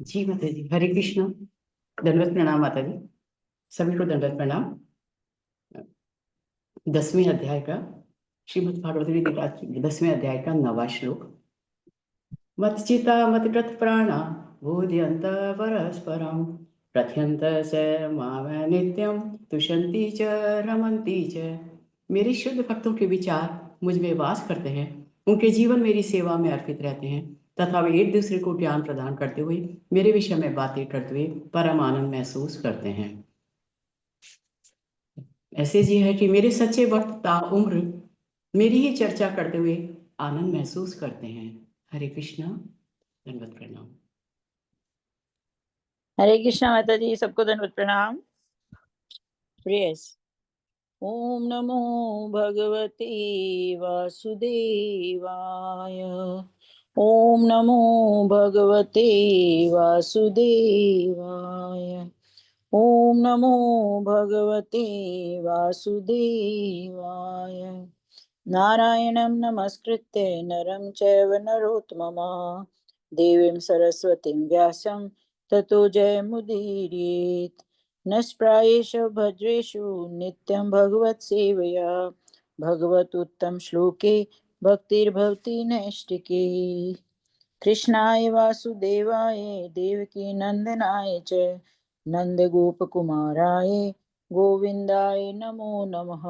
जी माता जी, हरे कृष्णा। दंडवत प्रणाम माता जी, सभी को दंडवत प्रणाम। 10वें अध्याय का श्रीमद् भागवत गीता 10वें अध्याय का 9वां श्लोक। मच्चिता मत्कृत प्राणा बोध्यंत परस्परम प्रथयंत च माम नित्यम तुषंती च रमंती च। मेरे शुद्ध भक्तों के विचार मुझ में वास करते हैं, उनके जीवन मेरी सेवा में अर्पित रहते हैं तथा वे एक दूसरे को ज्ञान प्रदान करते हुए मेरे विषय में बातें करते हुए परम आनंद महसूस करते हैं। ऐसे जी है कि मेरे सच्चे भक्त ताउम्र मेरी ही चर्चा करते हुए आनंद महसूस करते हैं। हरे कृष्णा, दंडवत प्रणाम। हरे कृष्णा माता जी, सबको दंडवत प्रणाम। प्रेयस। ओम नमो भगवते वासुदेवाय। ओम नमो भगवते वासुदेवाय। ओम नमो भगवते वासुदेवाय। नारायणं नमस्कृत्य नरं चैव नरोत्तमः देवीं सरस्वतीं व्यासं ततो जयमुदीरयेत्। नष्प्रायेषु भद्रेषु नित्यं भगवत्सेवया भगवदुत्तम श्लोके भक्तिर्भवति नैष्टिकी। कृष्णाय वासुदेवाय देवकी नंदनाय च नंदगोपकुमाराय गोविंदाय नमो नमः।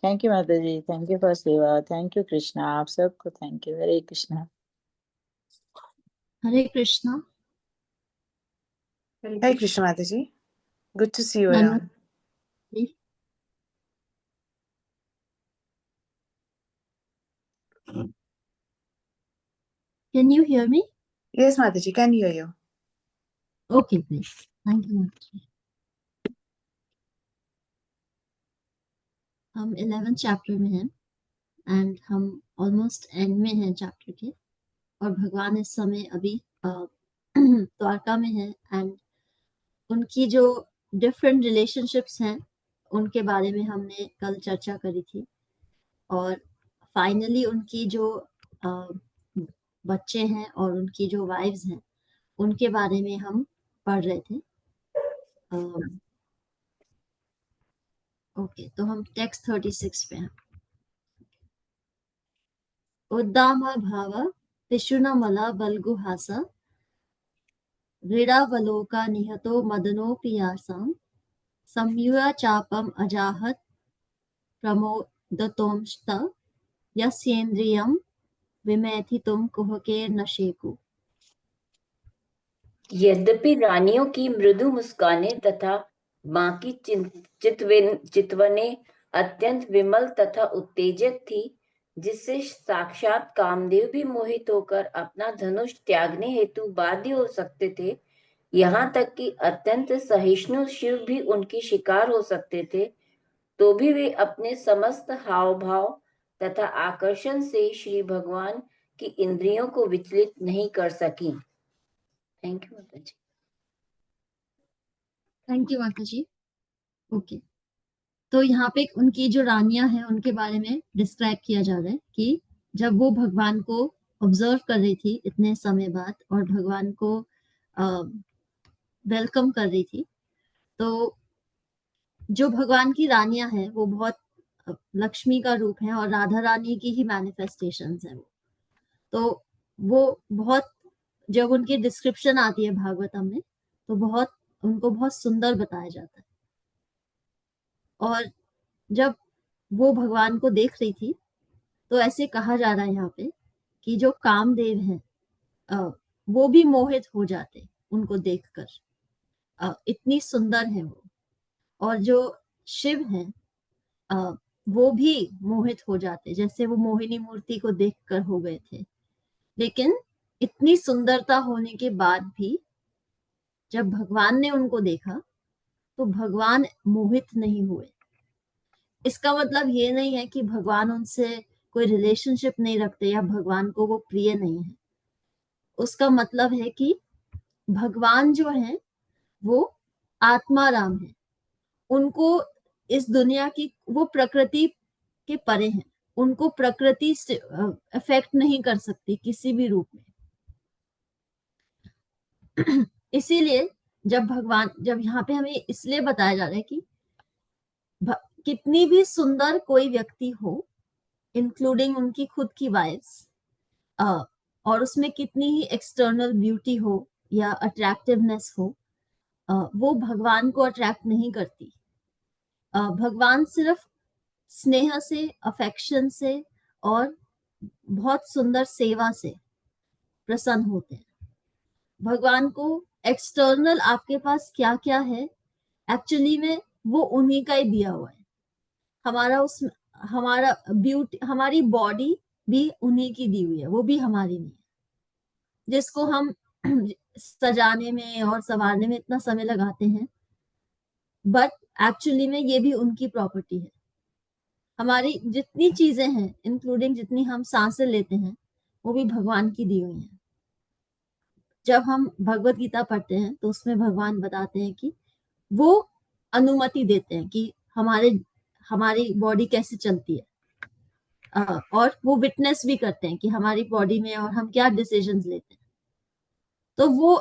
थैंक यू माता जी, थैंक यू फॉर सेवा, थैंक यू कृष्णा, आप सबको thank you. Hare Krishna. Hare Krishna. Hare Krishna Mataji. Good to see you Nanu. around. Can you hear me? Yes, Mataji, can hear you. Okay, please. Thank you, Mataji. हम 11th chapter में हैं and हम almost and में हैं chapter के, और भगवान इस समय अभी द्वारका में हैं एंड उनकी जो डिफरेंट रिलेशनशिप्स हैं उनके बारे में हमने कल चर्चा करी थी, और फाइनली उनकी जो बच्चे हैं और उनकी जो वाइफ्स हैं उनके बारे में हम पढ़ रहे थे। ओके, तो हम टेक्स्ट 36 पे हैं। उद्दामा भाव पिशुनमला बल्गुहास व्रीडावलोका निहतो मदनोपियासां संयुया चापम अजाहत प्रमोदतोंश्त यस्येन्द्रियं विमेथितुं कुहकेर्न शेकु। यद्यपि रानियों की मृदु मुस्कानें तथा बाकी चितवने अत्यंत विमल तथा उत्तेजक थी, जिससे साक्षात कामदेव भी मोहित होकर अपना धनुष त्यागने हेतु बाध्य हो सकते थे, यहाँ तक कि अत्यंत सहिष्णु शिव भी उनकी शिकार हो सकते थे, तो भी वे अपने समस्त हाव भाव तथा आकर्षण से श्री भगवान की इंद्रियों को विचलित नहीं कर सकी। थैंक यू माता जी। थैंक यू माता जी। ओके, तो यहाँ पे उनकी जो रानियां हैं उनके बारे में डिस्क्राइब किया जा रहा है कि जब वो भगवान को ऑब्जर्व कर रही थी इतने समय बाद और भगवान को वेलकम कर रही थी, तो जो भगवान की रानियां हैं वो बहुत लक्ष्मी का रूप है और राधा रानी की ही मैनिफेस्टेशंस है वो। तो वो बहुत, जब उनकी डिस्क्रिप्शन आती है भागवतम में तो बहुत उनको बहुत सुंदर बताया जाता है। और जब वो भगवान को देख रही थी तो ऐसे कहा जा रहा है यहाँ पे कि जो कामदेव हैं वो भी मोहित हो जाते उनको देखकर, इतनी सुंदर है वो। और जो शिव हैं वो भी मोहित हो जाते, जैसे वो मोहिनी मूर्ति को देखकर हो गए थे। लेकिन इतनी सुंदरता होने के बाद भी जब भगवान ने उनको देखा तो भगवान मोहित नहीं हुए। इसका मतलब ये नहीं है कि भगवान उनसे कोई रिलेशनशिप नहीं रखते या भगवान को वो प्रिय नहीं है। उसका मतलब है कि भगवान जो है वो आत्माराम है, उनको इस दुनिया की, वो प्रकृति के परे हैं, उनको प्रकृति अफेक्ट नहीं कर सकती किसी भी रूप में। इसीलिए जब यहाँ पे हमें इसलिए बताया जा रहा है कि कितनी भी सुंदर कोई व्यक्ति हो, इंक्लूडिंग उनकी खुद की वाइफ्स, और उसमें कितनी ही एक्सटर्नल ब्यूटी हो या अट्रैक्टिवनेस हो, वो भगवान को अट्रैक्ट नहीं करती। भगवान सिर्फ स्नेह से, अफेक्शन से और बहुत सुंदर सेवा से प्रसन्न होते हैं। भगवान को एक्सटर्नल आपके पास क्या क्या है, एक्चुअली में वो उन्हीं का ही दिया हुआ है। हमारा ब्यूटी, हमारी बॉडी भी उन्हीं की दी हुई है, वो भी हमारी नहीं है, जिसको हम सजाने में और संवारने में इतना समय लगाते हैं, बट एक्चुअली में ये भी उनकी प्रॉपर्टी है। हमारी जितनी चीजें हैं, इंक्लूडिंग जितनी हम सांसें लेते हैं, वो भी भगवान की दी हुई हैं। जब हम भगवत गीता पढ़ते हैं तो उसमें भगवान बताते हैं कि वो अनुमति देते हैं कि हमारी बॉडी कैसे चलती है, और वो विटनेस भी करते हैं कि हमारी बॉडी में और हम क्या डिसीजंस लेते हैं। तो वो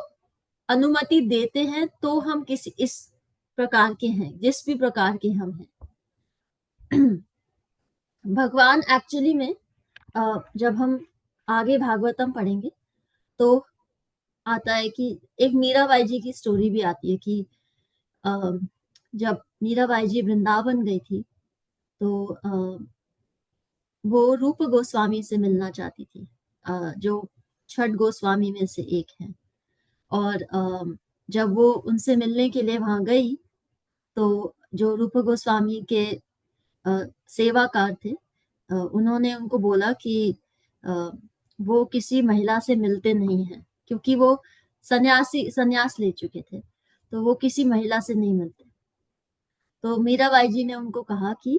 अनुमति देते हैं तो हम किसी इस प्रकार के हैं, जिस भी प्रकार के हम हैं। भगवान एक्चुअली में जब हम आगे भागवतम पढ़ेंगे तो आता है कि एक मीराबाई जी की स्टोरी भी आती है कि जब मीराबाई जी वृंदावन गई थी तो वो रूप गोस्वामी से मिलना चाहती थी, जो छठ गोस्वामी में से एक है। और जब वो उनसे मिलने के लिए वहां गई तो जो रूप गोस्वामी के सेवाकार थे, उन्होंने उनको बोला कि वो किसी महिला से मिलते नहीं हैं, क्योंकि वो संन्यास ले चुके थे, तो वो किसी महिला से नहीं मिलते। तो मीराबाई जी ने उनको कहा कि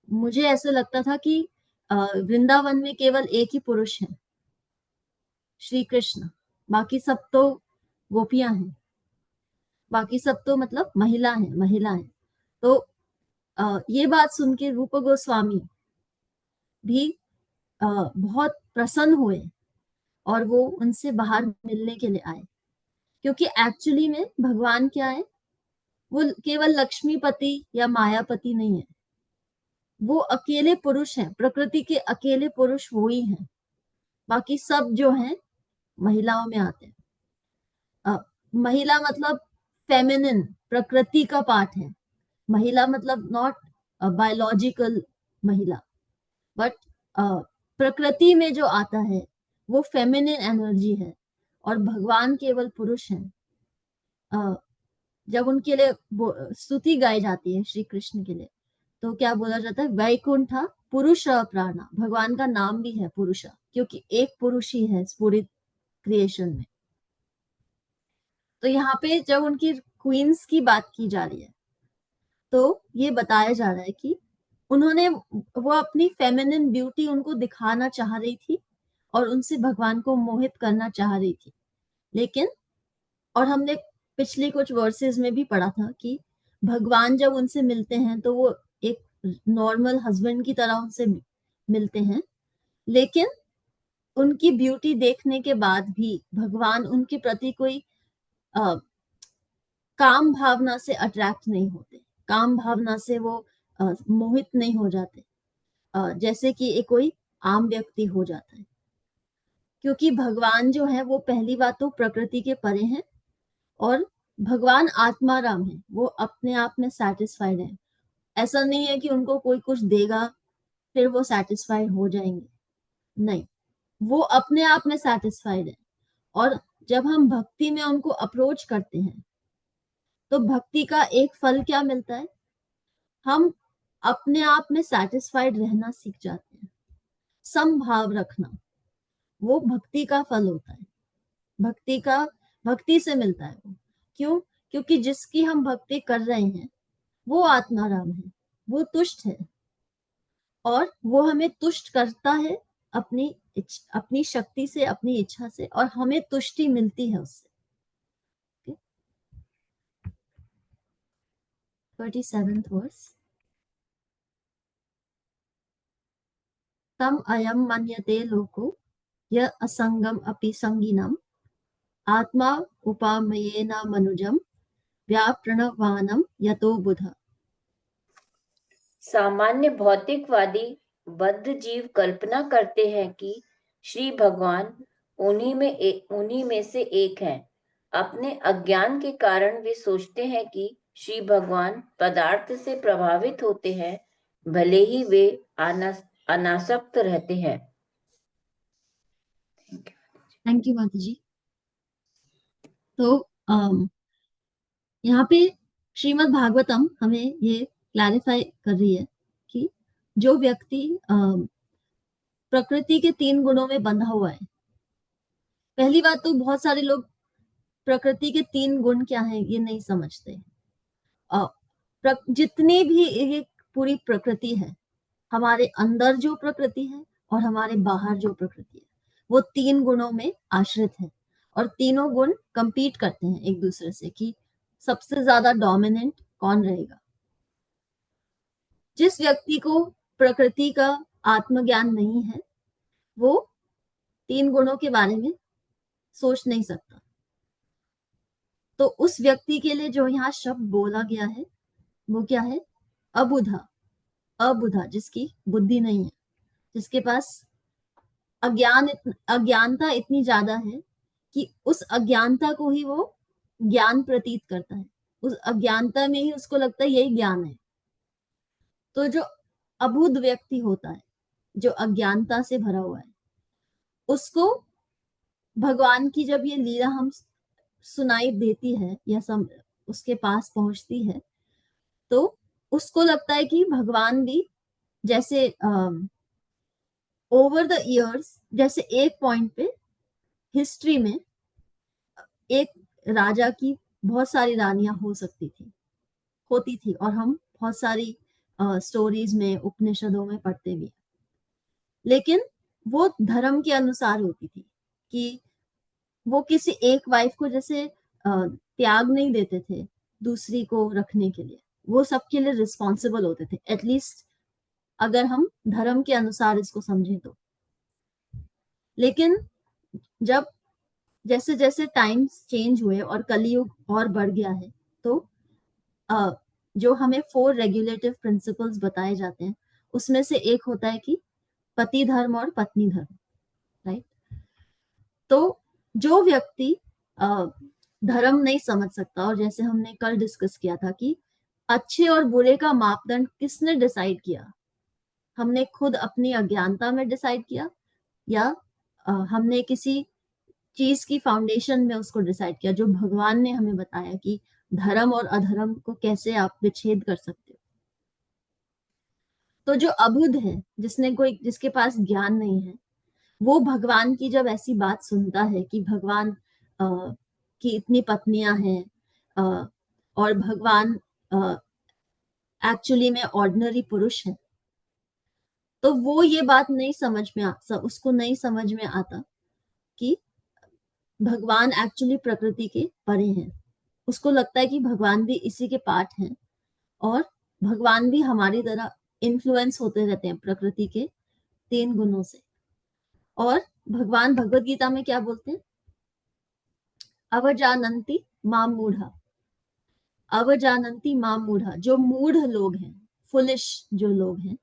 मुझे ऐसा लगता था कि वृंदावन में केवल एक ही पुरुष है, श्री कृष्ण, बाकी सब तो गोपियां हैं, बाकी सब तो मतलब महिला है। तो ये बात सुन के रूप गोस्वामी भी बहुत प्रसन्न हुए और वो उनसे बाहर मिलने के लिए आए, क्योंकि एक्चुअली में भगवान क्या है, वो केवल लक्ष्मीपति या मायापति नहीं है, वो अकेले पुरुष हैं, प्रकृति के अकेले पुरुष वो ही हैं, बाकी सब जो हैं महिलाओं में आते हैं। महिला मतलब फेमिनिन, प्रकृति का पार्ट है। महिला मतलब नॉट बायोलॉजिकल महिला, बट प्रकृति में जो आता है वो फेमिनिन एनर्जी है, और भगवान केवल पुरुष हैं। जब उनके लिए स्तुति गाई जाती है श्री कृष्ण के लिए, तो क्या बोला जाता है, वैकुंठ पुरुष प्राणा, भगवान का नाम भी है पुरुष, क्योंकि एक पुरुष ही है पूरी क्रिएशन में। तो यहाँ पे जब उनकी क्वींस की बात की जा रही है तो ये बताया जा रहा है कि वो अपनी फेमिनिन ब्यूटी उनको दिखाना चाह रही थी और उनसे भगवान को मोहित करना चाह रही थी, लेकिन, और हमने पिछले कुछ वर्सेस में भी पढ़ा था कि भगवान जब उनसे मिलते हैं तो वो एक नॉर्मल हस्बैंड की तरह उनसे मिलते हैं, लेकिन उनकी ब्यूटी देखने के बाद भी भगवान उनके प्रति कोई काम भावना से अट्रैक्ट नहीं होते, काम भावना से वो मोहित नहीं हो जाते, जैसे कि एक कोई आम व्यक्ति हो जाता है, क्योंकि भगवान जो है वो पहली बात तो प्रकृति के परे हैं, और भगवान आत्माराम है, वो अपने आप में सेटिस्फाइड है। ऐसा नहीं है कि उनको कोई कुछ देगा फिर वो सेटिस्फाइड हो जाएंगे, नहीं, वो अपने आप में सेटिस्फाइड है। और जब हम भक्ति में उनको अप्रोच करते हैं तो भक्ति का एक फल क्या मिलता है, हम अपने आप में सेटिस्फाइड रहना सीख जाते हैं, समभाव रखना, वो भक्ति का फल होता है, भक्ति से मिलता है वो। क्यों? क्योंकि जिसकी हम भक्ति कर रहे हैं वो आत्माराम है, वो तुष्ट है, और वो हमें तुष्ट करता है अपनी शक्ति से, अपनी इच्छा से, और हमें तुष्टि मिलती है उससे। 37th verse, तम अयम मन्यते लोको य असंगम अपि संगिनम आत्मा उपामयेन मनुजम व्याप्रणवानम यतो बुध। सामान्य भौतिकवादी बद्ध जीव कल्पना करते हैं कि श्री भगवान उन्हीं में से एक हैं। अपने अज्ञान के कारण वे सोचते हैं कि श्री भगवान पदार्थ से प्रभावित होते हैं, भले ही वे अनासक्त रहते हैं। थैंक यू माता जी। तो यहाँ पे श्रीमद् भागवतम हमें ये क्लैरिफाई कर रही है कि जो व्यक्ति प्रकृति के 3 गुणों में बंधा हुआ है, पहली बात तो बहुत सारे लोग प्रकृति के 3 गुण क्या हैं ये नहीं समझते। जितनी भी एक पूरी प्रकृति है, हमारे अंदर जो प्रकृति है और हमारे बाहर जो प्रकृति है, वो 3 गुणों में आश्रित है और तीनों गुण कंपीट करते हैं एक दूसरे से कि सबसे ज्यादा डोमिनेंट कौन रहेगा। जिस व्यक्ति को प्रकृति का आत्मज्ञान नहीं है, वो 3 गुणों के बारे में सोच नहीं सकता। तो उस व्यक्ति के लिए जो यहाँ शब्द बोला गया है वो क्या है? अबुधा। अबुधा, जिसकी बुद्धि नहीं है, जिसके पास अज्ञानता इतनी ज्यादा है कि उस अज्ञानता को ही वो ज्ञान प्रतीत करता है, उस अज्ञानता में ही उसको लगता है यही ज्ञान है। तो जो अबुध व्यक्ति होता है, जो अज्ञानता से भरा हुआ है, उसको भगवान की जब ये लीला हम सुनाई देती है या उसके पास पहुंचती है, तो उसको लगता है कि भगवान भी जैसे ओवर द इयर्स, जैसे एक पॉइंट पे हिस्ट्री में एक राजा की बहुत सारी रानियां होती थी और हम बहुत सारी स्टोरीज में, उपनिषदों में पढ़ते भी हैं। लेकिन वो धर्म के अनुसार होती थी कि वो किसी एक वाइफ को जैसे त्याग नहीं देते थे दूसरी को रखने के लिए, वो सबके लिए रिस्पॉन्सिबल होते थे, एटलीस्ट अगर हम धर्म के अनुसार इसको समझें तो। लेकिन जब जैसे जैसे टाइम्स चेंज हुए और कलयुग और बढ़ गया है, तो जो हमें 4 रेगुलेटिव प्रिंसिपल्स बताए जाते हैं, उसमें से एक होता है कि पति धर्म और पत्नी धर्म, राइट। तो जो व्यक्ति धर्म नहीं समझ सकता, और जैसे हमने कल डिस्कस किया था कि अच्छे और बुरे का मापदंड किसने डिसाइड किया? हमने खुद अपनी अज्ञानता में डिसाइड किया या हमने किसी चीज की फाउंडेशन में उसको डिसाइड किया, जो भगवान ने हमें बताया कि धर्म और अधर्म को कैसे आप विच्छेद कर सकते हो। तो जो अबुध है, जिसके पास ज्ञान नहीं है, वो भगवान की जब ऐसी बात सुनता है कि भगवान की इतनी पत्नियां हैं और भगवान एक्चुअली में ऑर्डिनरी पुरुष है, तो वो ये बात उसको नहीं समझ में आता कि भगवान एक्चुअली प्रकृति के परे हैं। उसको लगता है कि भगवान भी इसी के पार्ट हैं और भगवान भी हमारी तरह इन्फ्लुएंस होते रहते हैं प्रकृति के 3 गुणों से। और भगवान भगवत गीता में क्या बोलते हैं? अवजानन्ति माम मूढ़ा। अवजानन्ति माम मूढ़ा, जो मूढ़ लोग हैं, फुलिश जो लोग हैं,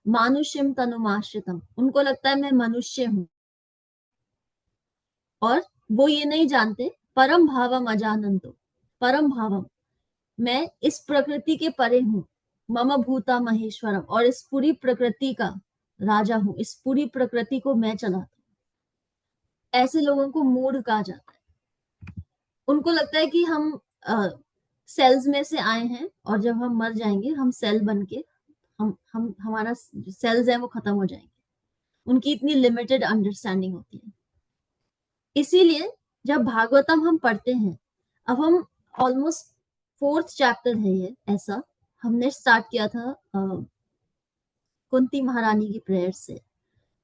मानुष्यम तनुमाश्रितम, उनको लगता है मैं मनुष्य हूं, और वो ये नहीं जानते परम भावम अजानंतो, परम भावम, मैं इस प्रकृति के परे हूं, मम भूता महेश्वरम, और इस पूरी प्रकृति का राजा हूं, इस पूरी प्रकृति को मैं चलाता हूं। ऐसे लोगों को मूढ़ कहा जाता है। उनको लगता है कि हम सेल्स में से आए हैं और जब हम मर जाएंगे हम सेल बन के हमारा सेल्स है वो खत्म हो जाएंगे। उनकी इतनी लिमिटेड अंडरस्टैंडिंग होती है। इसीलिए जब भागवतम हम पढ़ते हैं, अब हम ऑलमोस्ट 4th चैप्टर है ये, ऐसा हमने स्टार्ट किया था कुंती महारानी की प्रेयर से,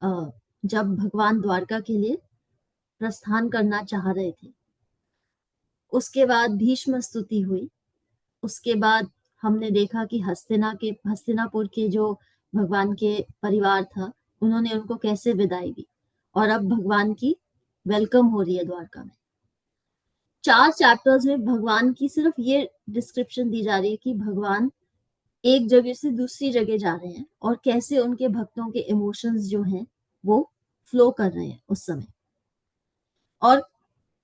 जब भगवान द्वारका के लिए प्रस्थान करना चाह रहे थे। उसके बाद भीष्म स्तुति हुई, उसके बाद हमने देखा कि हस्तिनापुर के जो भगवान के परिवार था, उन्होंने उनको कैसे विदाई दी, और अब भगवान की वेलकम हो रही है द्वारका में। 4 चैप्टर्स में भगवान की सिर्फ ये डिस्क्रिप्शन दी जा रही है कि भगवान एक जगह से दूसरी जगह जा रहे हैं और कैसे उनके भक्तों के इमोशंस जो हैं वो फ्लो कर रहे हैं उस समय। और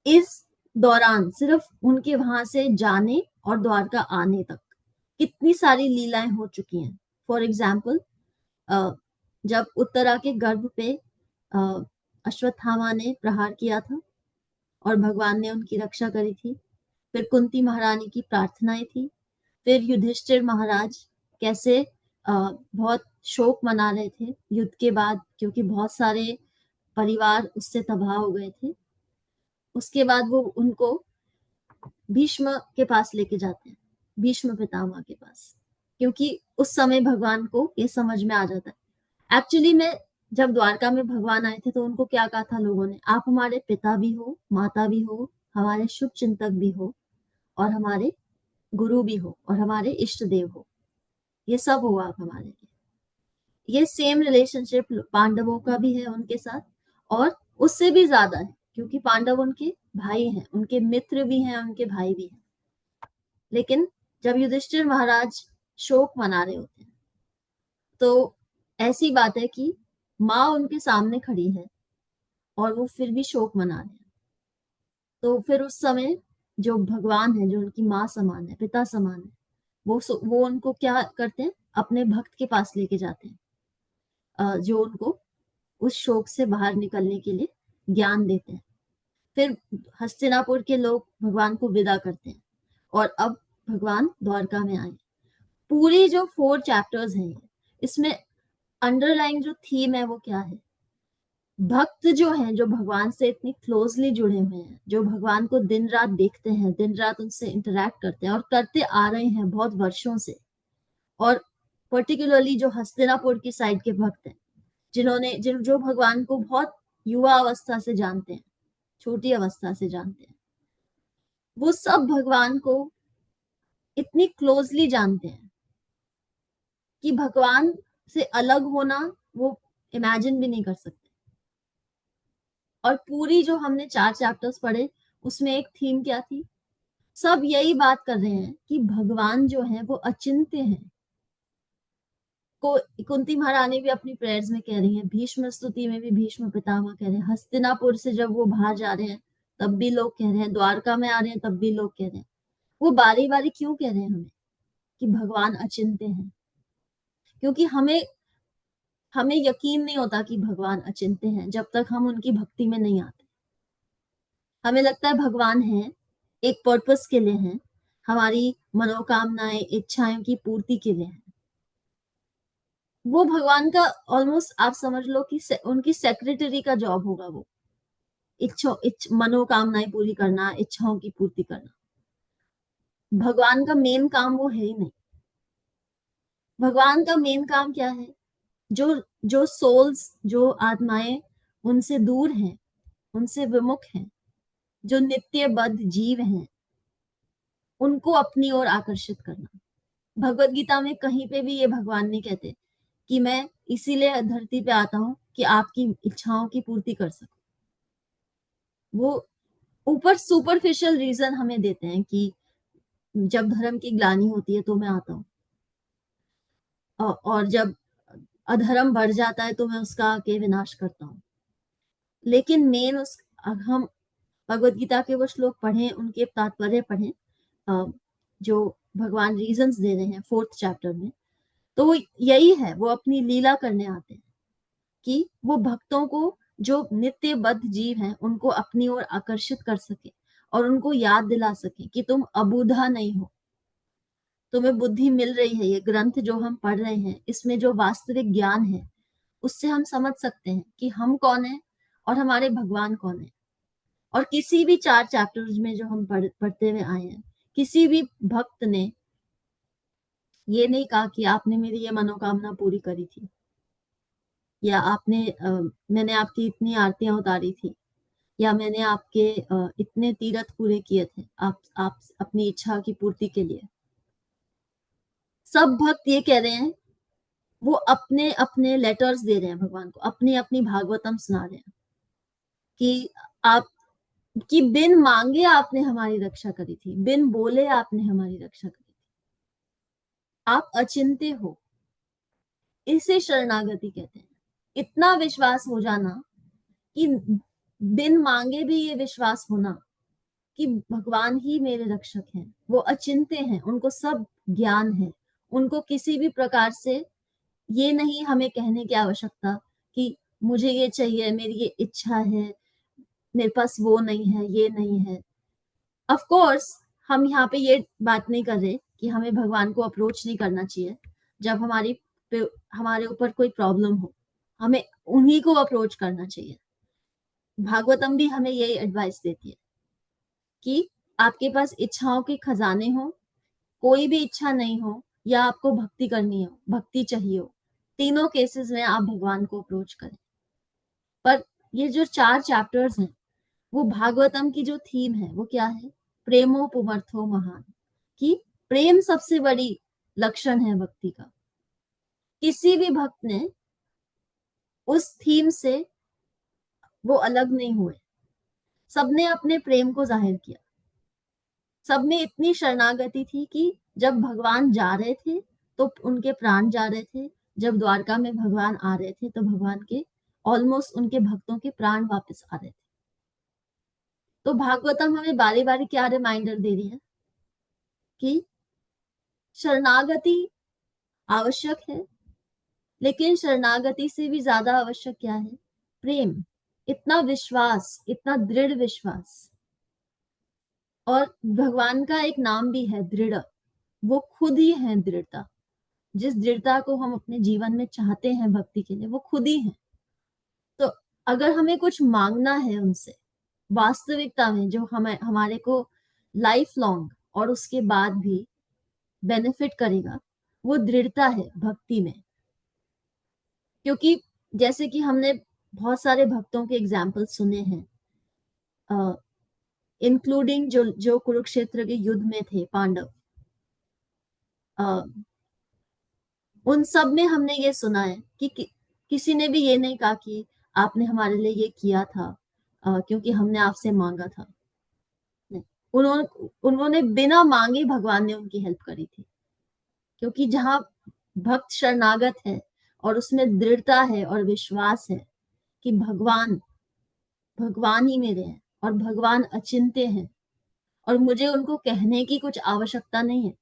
इस दौरान सिर्फ उनके वहां से जाने और द्वारका आने तक कितनी सारी लीलाएं हो चुकी हैं। फॉर एग्जाम्पल, जब उत्तरा के गर्भ पे अश्वत्थामा ने प्रहार किया था और भगवान ने उनकी रक्षा करी थी। फिर कुंती महारानी की प्रार्थनाएं थी। फिर युधिष्ठिर महाराज कैसे बहुत शोक मना रहे थे युद्ध के बाद, क्योंकि बहुत सारे परिवार उससे तबाह हो गए थे। उसके बाद वो उनको भीष्म के पास लेके जाते हैं, भीष्म पितामह के पास, क्योंकि उस समय भगवान को ये समझ में आ जाता है। एक्चुअली में जब द्वारका में भगवान आए थे तो उनको क्या कहा था लोगों ने, आप हमारे पिता भी हो, माता भी हो, हमारे शुभ चिंतक भी हो, और हमारे गुरु भी हो, और हमारे इष्ट देव हो, ये सब हो आप हमारे लिए। ये सेम रिलेशनशिप पांडवों का भी है उनके साथ, और उससे भी ज्यादा है, क्योंकि पांडव उनके भाई हैं, उनके मित्र भी हैं, उनके भाई भी हैं। लेकिन जब युधिष्ठिर महाराज शोक मना रहे होते हैं तो ऐसी बात है कि माँ उनके सामने खड़ी है और वो फिर भी शोक मना रहे हैं। तो फिर उस समय जो भगवान है, जो उनकी माँ समान है, पिता समान है, वो उनको क्या करते हैं, अपने भक्त के पास लेके जाते हैं, जो उनको उस शोक से बाहर निकलने के लिए ज्ञान देते हैं। फिर हस्तिनापुर के लोग भगवान को विदा करते हैं और अब भगवान द्वारका में आए। पूरी जो 4 चैप्टर्स हैं, इसमें अंडरलाइन जो थीम है वो क्या है, भक्त जो हैं, जो भगवान से इतनी क्लोजली जुड़े हुए हैं, जो भगवान को दिन रात देखते हैं, दिन रात उनसे इंटरेक्ट करते हैं और करते आ रहे हैं बहुत वर्षों से, और पर्टिकुलरली जो हस्तिनापुर की साइड के भक्त हैं, जो भगवान को बहुत युवा अवस्था से जानते हैं, छोटी अवस्था से जानते हैं, वो सब भगवान को इतनी क्लोजली जानते हैं कि भगवान से अलग होना वो इमेजिन भी नहीं कर सकते। और पूरी जो हमने 4 चैप्टर्स पढ़े, उसमें एक थीम क्या थी, सब यही बात कर रहे हैं कि भगवान जो है वो अचिंत्य हैं। कुंती महारानी भी अपनी प्रेयर्स में कह रही हैं, भीष्म स्तुति में भी भीष्म पितामह कह रहे हैं, हस्तिनापुर से जब वो बाहर जा रहे हैं तब भी लोग कह रहे हैं, द्वारका में आ रहे हैं तब भी लोग कह रहे हैं। वो बारी बारी क्यों कह रहे हैं हमें कि भगवान अचिंत्य हैं? क्योंकि हमें यकीन नहीं होता कि भगवान अचिंत्य हैं जब तक हम उनकी भक्ति में नहीं आते। हमें लगता है भगवान है, एक पर्पस के लिए हैं, हमारी मनोकामनाएं, इच्छाएं की पूर्ति के लिए हैं। वो भगवान का ऑलमोस्ट आप समझ लो कि उनकी सेक्रेटरी का जॉब होगा, वो मनोकामनाएं पूरी करना, इच्छाओं की पूर्ति करना। भगवान का मेन काम वो है ही नहीं। भगवान का मेन काम क्या है, जो सोल्स, जो आत्माएं उनसे दूर हैं, उनसे विमुख हैं, जो नित्यबद्ध जीव हैं, उनको अपनी ओर आकर्षित करना। भगवत गीता में कहीं पे भी ये भगवान नहीं कहते कि मैं इसीलिए धरती पे आता हूं कि आपकी इच्छाओं की पूर्ति कर सकूं। वो ऊपर सुपरफिशियल रीजन हमें देते हैं कि जब धर्म की ग्लानि होती है तो मैं आता हूं, और जब अधर्म बढ़ जाता है तो मैं उसका आके विनाश करता हूं। लेकिन मेन हम भगवत गीता के वो श्लोक पढ़ें, उनके तात्पर्य पढ़ें, जो भगवान रीजंस दे रहे हैं 4th चैप्टर में, तो वो यही है, वो अपनी लीला करने आते हैं कि वो भक्तों को, जो नित्यबद्ध जीव हैं, उनको अपनी ओर आकर्षित कर सके और उनको याद दिला सके कि तुम अबूढ़ा नहीं हो, तुम्हें बुद्धि मिल रही है। ये ग्रंथ जो हम पढ़ रहे हैं, इसमें जो वास्तविक ज्ञान है, उससे हम समझ सकते हैं कि हम कौन है और हमारे भगवान कौन है। और किसी भी 4 चैप्टर्स में जो हम पढ़ते हुए आए हैं, किसी भी भक्त ने ये नहीं कहा कि आपने मेरी ये मनोकामना पूरी करी थी, या मैंने आपकी इतनी आरतियां उतारी थी, या मैंने आपके इतने तीर्थ पूरे किए थे आप अपनी इच्छा की पूर्ति के लिए। सब भक्त ये कह रहे हैं, वो अपने अपने लेटर्स दे रहे हैं भगवान को, अपनी अपनी भागवतम सुना रहे हैं कि आप कि बिन मांगे आपने हमारी रक्षा करी थी, बिन बोले आपने हमारी रक्षा करी थी, आप अचिंत्य हो। इसे शरणागति कहते हैं। इतना विश्वास हो जाना कि बिन मांगे भी ये विश्वास होना कि भगवान ही मेरे रक्षक हैं, वो अचिंत्य हैं, उनको सब ज्ञान है, उनको किसी भी प्रकार से ये नहीं हमें कहने की आवश्यकता कि मुझे ये चाहिए, मेरी ये इच्छा है, मेरे पास वो नहीं है, ये नहीं है। ऑफ कोर्स हम यहाँ पे ये बात नहीं कर रहे कि हमें भगवान को अप्रोच नहीं करना चाहिए जब हमारे ऊपर कोई प्रॉब्लम हो, हमें उन्हीं को अप्रोच करना चाहिए। भागवतम भी हमें यही एडवाइस देती है कि आपके पास इच्छाओं के खजाने हो, कोई भी इच्छा नहीं हो, या आपको भक्ति करनी हो, भक्ति चाहिए हो, तीनों केसेस में आप भगवान को अप्रोच करें। पर ये जो 4 चैप्टर्स हैं, वो भागवतम की जो थीम है वो क्या है? प्रेमो पुमर्थो महान, कि प्रेम सबसे बड़ी लक्षण है भक्ति का। किसी भी भक्त ने उस थीम से वो अलग नहीं हुए, सबने अपने प्रेम को जाहिर किया। सब में इतनी शरणागति थी कि जब भगवान जा रहे थे तो उनके प्राण जा रहे थे, जब द्वारका में भगवान आ रहे थे तो भगवान के ऑलमोस्ट उनके भक्तों के प्राण वापस आ रहे थे। तो भागवतम हमें बारी बारी क्या रिमाइंडर दे रही है कि शरणागति आवश्यक है, लेकिन शरणागति से भी ज्यादा आवश्यक क्या है? प्रेम, इतना विश्वास, इतना दृढ़ विश्वास। और भगवान का एक नाम भी है दृढ़, वो खुद ही है दृढ़ता। जिस दृढ़ता को हम अपने जीवन में चाहते हैं भक्ति के लिए, वो खुद ही है। तो अगर हमें कुछ मांगना है उनसे वास्तविकता में, जो हमारे को लाइफ लॉन्ग और उसके बाद भी बेनिफिट करेगा, वो दृढ़ता है भक्ति में। क्योंकि जैसे कि हमने बहुत सारे भक्तों के एग्जाम्पल सुने हैं, इंक्लूडिंग जो कुरुक्षेत्र के युद्ध में थे पांडव, उन सब में हमने ये सुना है कि किसी ने भी ये नहीं कहा कि आपने हमारे लिए ये किया था क्योंकि हमने आपसे मांगा था। नहीं, उन्होंने बिना मांगे भगवान ने उनकी हेल्प करी थी। क्योंकि जहां भक्त शरणागत है और उसमें दृढ़ता है और विश्वास है कि भगवान ही मेरे हैं और भगवान अचिंत्य हैं और मुझे उनको कहने की कुछ आवश्यकता नहीं है,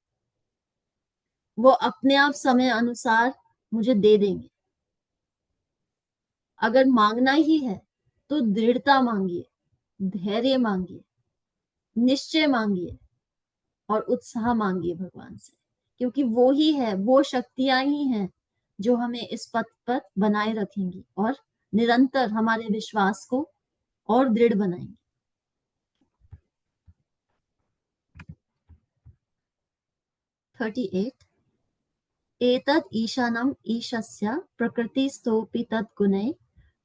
वो अपने आप समय अनुसार मुझे दे देंगे। अगर मांगना ही है तो दृढ़ता मांगिए, धैर्य मांगिए, निश्चय मांगिए और उत्साह मांगिए भगवान से, क्योंकि वो ही है, वो शक्तियां ही हैं जो हमें इस पथ पर बनाए रखेंगी और निरंतर हमारे विश्वास को और दृढ़ बनाएंगी। 38 एतत् ईशानम् ईशस्य प्रकृतिस्थोऽपि तद्गुणैः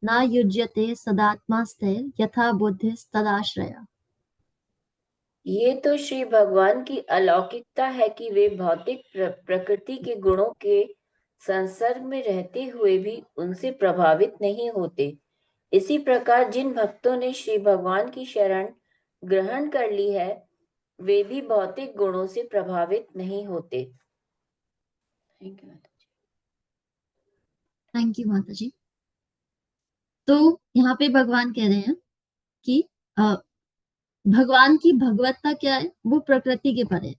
न युज्यते सदात्मास्ते यथा बुद्धिस्तदाश्रया। ये तो श्री भगवान की अलौकिकता है कि वे भौतिक प्रकृति के गुणों के संसर्ग में रहते हुए भी उनसे प्रभावित नहीं होते। इसी प्रकार जिन भक्तों ने श्री भगवान की शरण ग्रहण कर ली है, वे भी भौतिक गुणों से प्रभावित नहीं होते। थैंक यू माता जी। तो यहाँ पे भगवान कह रहे हैं कि भगवान की भगवत्ता क्या है? वो प्रकृति के परे,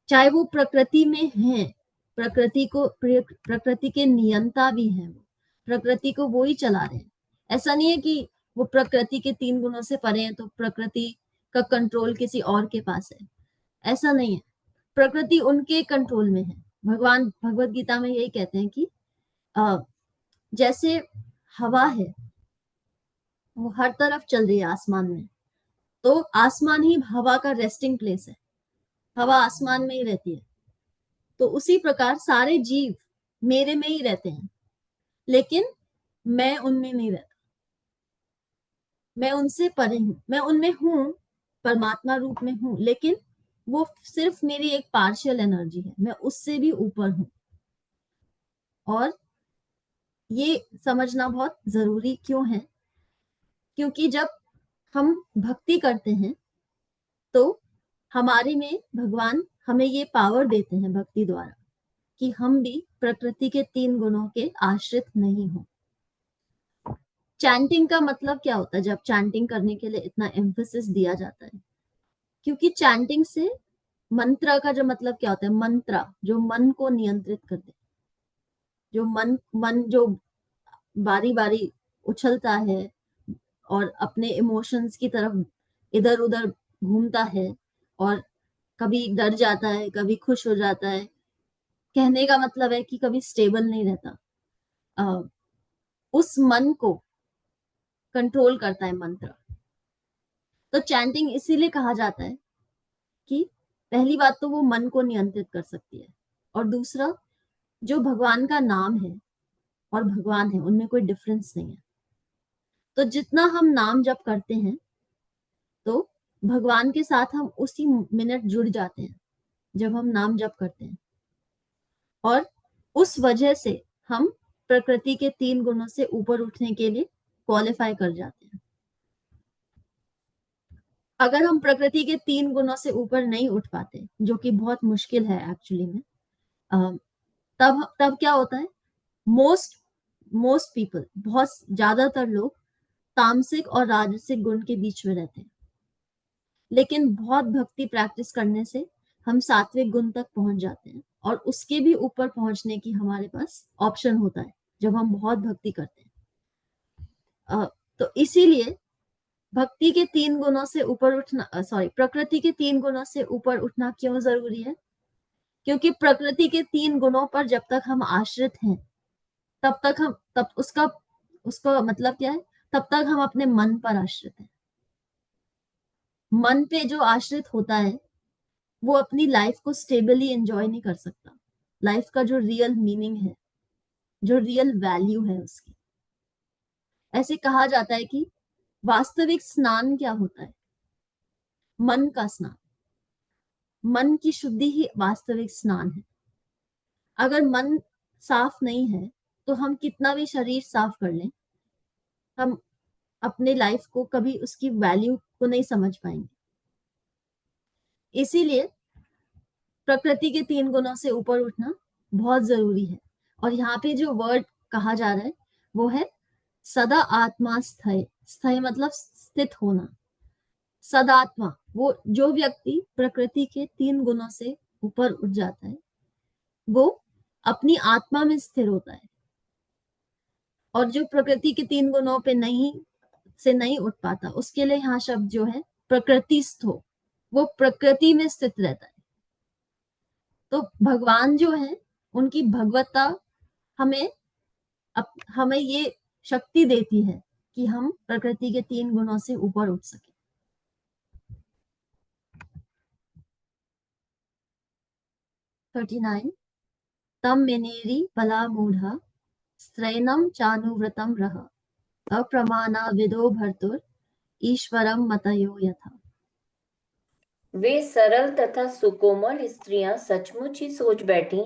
चाहे वो प्रकृति में है, प्रकृति के नियंता भी हैं, वो प्रकृति को वो ही चला रहे हैं। ऐसा नहीं है कि वो प्रकृति के 3 गुणों से परे हैं तो प्रकृति का कंट्रोल किसी और के पास है, ऐसा नहीं है। प्रकृति उनके कंट्रोल में है। भगवान भगवत गीता में यही कहते हैं कि जैसे हवा है, वो हर तरफ चल रही है आसमान में, तो आसमान ही हवा का रेस्टिंग प्लेस है, हवा आसमान में ही रहती है। तो उसी प्रकार सारे जीव मेरे में ही रहते हैं, लेकिन मैं उनमें नहीं रहता, मैं उनसे परे हूं। मैं उनमें हूं, परमात्मा रूप में हूं, लेकिन वो सिर्फ मेरी एक पार्शियल एनर्जी है, मैं उससे भी ऊपर हूं। और ये समझना बहुत जरूरी क्यों है? क्योंकि जब हम भक्ति करते हैं तो हमारे में भगवान हमें ये पावर देते हैं भक्ति द्वारा कि हम भी प्रकृति के 3 गुणों के आश्रित नहीं हो। चैंटिंग का मतलब क्या होता है जब चैंटिंग करने के लिए इतना एम्फेसिस दिया जाता है? क्योंकि चैंटिंग से मंत्र का जो मतलब क्या होता है, मंत्र जो मन को नियंत्रित कर दे, जो मन जो बारी बारी उछलता है और अपने इमोशंस की तरफ इधर उधर घूमता है और कभी डर जाता है, कभी खुश हो जाता है। कहने का मतलब है कि कभी स्टेबल नहीं रहता। उस मन को कंट्रोल करता है मंत्र। तो चैंटिंग इसीलिए कहा जाता है कि पहली बात तो वो मन को नियंत्रित कर सकती है, और दूसरा जो भगवान का नाम है और भगवान है उनमें कोई डिफरेंस नहीं है। तो जितना हम नाम जप करते हैं तो भगवान के साथ हम उसी मिनट जुड़ जाते हैं जब हम नाम जप करते हैं, और उस वजह से हम प्रकृति के 3 गुणों से ऊपर उठने के लिए क्वालिफाई कर जाते हैं। अगर हम प्रकृति के 3 गुणों से ऊपर नहीं उठ पाते, जो कि बहुत मुश्किल है एक्चुअली में, तब क्या होता है, मोस्ट पीपल, बहुत ज्यादातर लोग तामसिक और राजसिक गुण के बीच में रहते हैं। लेकिन बहुत भक्ति प्रैक्टिस करने से हम सात्विक गुण तक पहुंच जाते हैं, और उसके भी ऊपर पहुंचने की हमारे पास ऑप्शन होता है जब हम बहुत भक्ति करते हैं। तो इसीलिए भक्ति के 3 गुणों से ऊपर उठना, प्रकृति के 3 गुणों से ऊपर उठना क्यों जरूरी है? क्योंकि प्रकृति के 3 गुणों पर जब तक हम आश्रित हैं तब उसका मतलब क्या है, तब तक हम अपने मन पर आश्रित हैं। मन पे जो आश्रित होता है वो अपनी लाइफ को स्टेबली एंजॉय नहीं कर सकता। लाइफ का जो रियल मीनिंग है, जो रियल वैल्यू है उसकी, ऐसे कहा जाता है कि वास्तविक स्नान क्या होता है? मन का स्नान, मन की शुद्धि ही वास्तविक स्नान है। अगर मन साफ नहीं है तो हम कितना भी शरीर साफ कर लें, हम अपने लाइफ को कभी उसकी वैल्यू को नहीं समझ पाएंगे। इसीलिए प्रकृति के 3 गुणों से ऊपर उठना बहुत जरूरी है। और यहाँ पे जो वर्ड कहा जा रहा है वो है सदा आत्मा स्थय। स्थय मतलब स्थित होना। सदात्मा, वो जो व्यक्ति प्रकृति के 3 गुणों से ऊपर उठ जाता है वो अपनी आत्मा में स्थिर होता है। और जो प्रकृति के 3 गुणों पे नहीं उठ पाता, उसके लिए यहाँ शब्द जो है प्रकृतिस्थो, वो प्रकृति में स्थित रहता है। तो भगवान जो है उनकी भगवत्ता हमें ये शक्ति देती है कि हम प्रकृति के 3 गुणों से ऊपर उठ सके। तम मेनेरी बला मूढ़ा स्त्रैनम चानुव्रतम रह अप्रमाणा विदो भर्तुर ईश्वरम मतयो यथा। वे सरल तथा सुकोमल स्त्रियां सचमुच ही सोच बैठी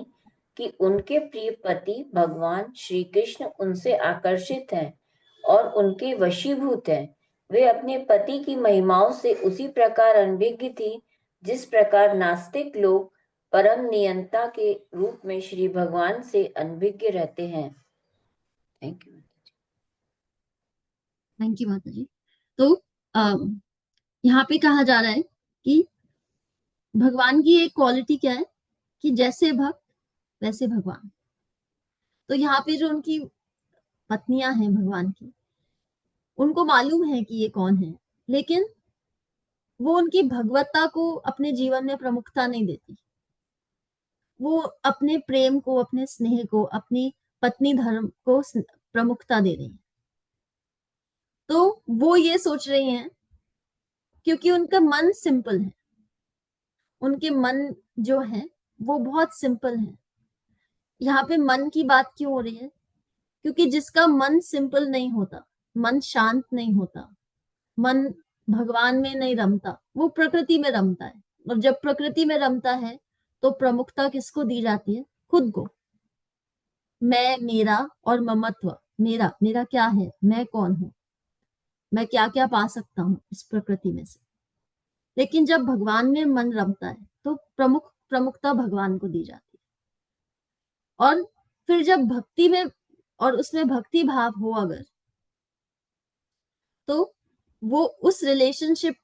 कि उनके प्रिय पति भगवान श्री कृष्ण उनसे आकर्षित हैं और उनके वशीभूत हैं। वे अपने पति की महिमाओं से उसी प्रकार अनभिज्ञ थी जिस प्रकार नास्तिक लोग परम नियंता के रूप में श्री भगवान से अनभिज्ञ रहते हैं। थैंक यू माता जी। तो यहाँ पे कहा जा रहा है कि भगवान की एक क्वालिटी क्या है कि जैसे भक्त वैसे भगवान। तो यहाँ पे जो उनकी पत्नियां हैं भगवान की, उनको मालूम है कि ये कौन है, लेकिन वो उनकी भगवत्ता को अपने जीवन में प्रमुखता नहीं देती। वो अपने प्रेम को, अपने स्नेह को, अपनी पत्नी धर्म को प्रमुखता दे रही है। तो वो ये सोच रही हैं क्योंकि उनका मन सिंपल है, उनके मन जो है वो बहुत सिंपल है। यहाँ पे मन की बात क्यों हो रही है? क्योंकि जिसका मन सिंपल नहीं होता, मन शांत नहीं होता, मन भगवान में नहीं रमता, वो प्रकृति में रमता है। और जब प्रकृति में रमता है तो प्रमुखता किसको दी जाती है? खुद को। मैं, मेरा और ममत्व, मेरा क्या है, मैं कौन हूं, मैं क्या क्या पा सकता हूँ इस प्रकृति में से। लेकिन जब भगवान में मन रमता है तो प्रमुखता भगवान को दी जाती है। और फिर जब भक्ति में और उसमें भक्ति भाव हो अगर, तो वो उस रिलेशनशिप,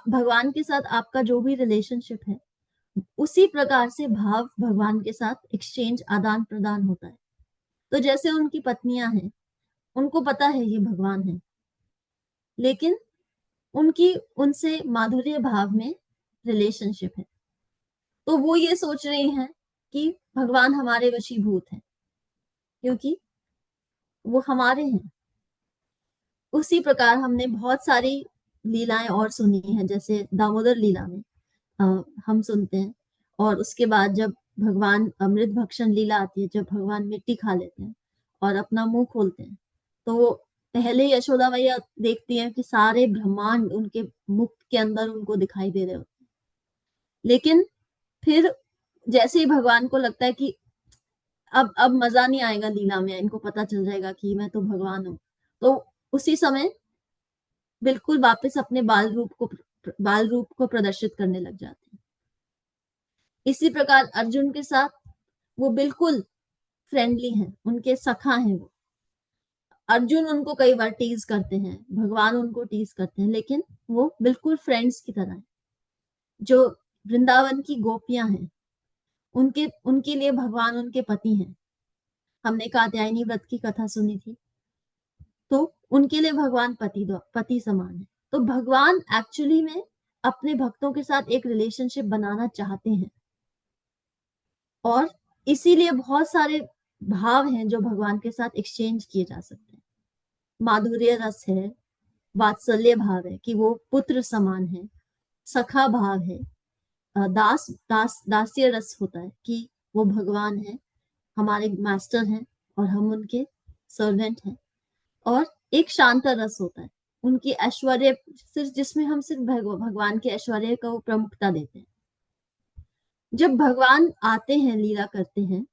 भगवान के साथ आपका जो भी रिलेशनशिप है, उसी प्रकार से भाव भगवान के साथ एक्सचेंज, आदान प्रदान होता है। तो जैसे उनकी पत्नियां हैं, उनको पता है ये भगवान है, लेकिन उनकी उनसे माधुर्य भाव में रिलेशनशिप है, तो वो ये सोच रही हैं कि भगवान हमारे वशीभूत हैं क्योंकि वो हमारे हैं। उसी प्रकार हमने बहुत सारी लीलाएं और सुनी हैं, जैसे दामोदर लीला में हम सुनते हैं। और उसके बाद जब भगवान अमृत भक्षण लीला आती है, जब भगवान मिट्टी खा लेते हैं और अपना मुंह खोलते हैं, तो वो पहले यशोदा मैया देखती हैं कि सारे ब्रह्मांड उनके मुख के अंदर उनको दिखाई दे रहे होते हैं। लेकिन फिर जैसे ही भगवान को लगता है कि अब मजा नहीं आएगा लीला में, इनको पता चल जाएगा कि मैं तो भगवान हूँ, तो उसी समय बिल्कुल वापस अपने बाल रूप को प्रदर्शित करने लग जाते हैं। इसी प्रकार अर्जुन के साथ वो बिल्कुल फ्रेंडली हैं, उनके सखा हैं वो। अर्जुन उनको कई बार टीज करते हैं, भगवान उनको टीज करते हैं, लेकिन वो बिल्कुल फ्रेंड्स की तरह है। जो वृंदावन की गोपियां हैं, उनके लिए भगवान उनके पति हैं। हमने कात्यायनी व्रत की कथा सुनी थी, तो उनके लिए भगवान पति समान है। तो भगवान एक्चुअली में अपने भक्तों के साथ एक रिलेशनशिप बनाना चाहते हैं, और इसीलिए बहुत सारे भाव हैं जो भगवान के साथ एक्सचेंज किए जा सकते हैं। माधुर्य रस है, वात्सल्य भाव है कि वो पुत्र समान है, सखा भाव है, दास्य रस होता है कि वो भगवान है, हमारे मास्टर हैं और हम उनके सर्वेंट हैं। और एक शांत रस होता है, उनकी ऐश्वर्य, सिर्फ जिसमें हम सिर्फ भगवान के ऐश्वर्य को प्रमुखता देते हैं। जब भगवान आते हैं, लीला करते हैं,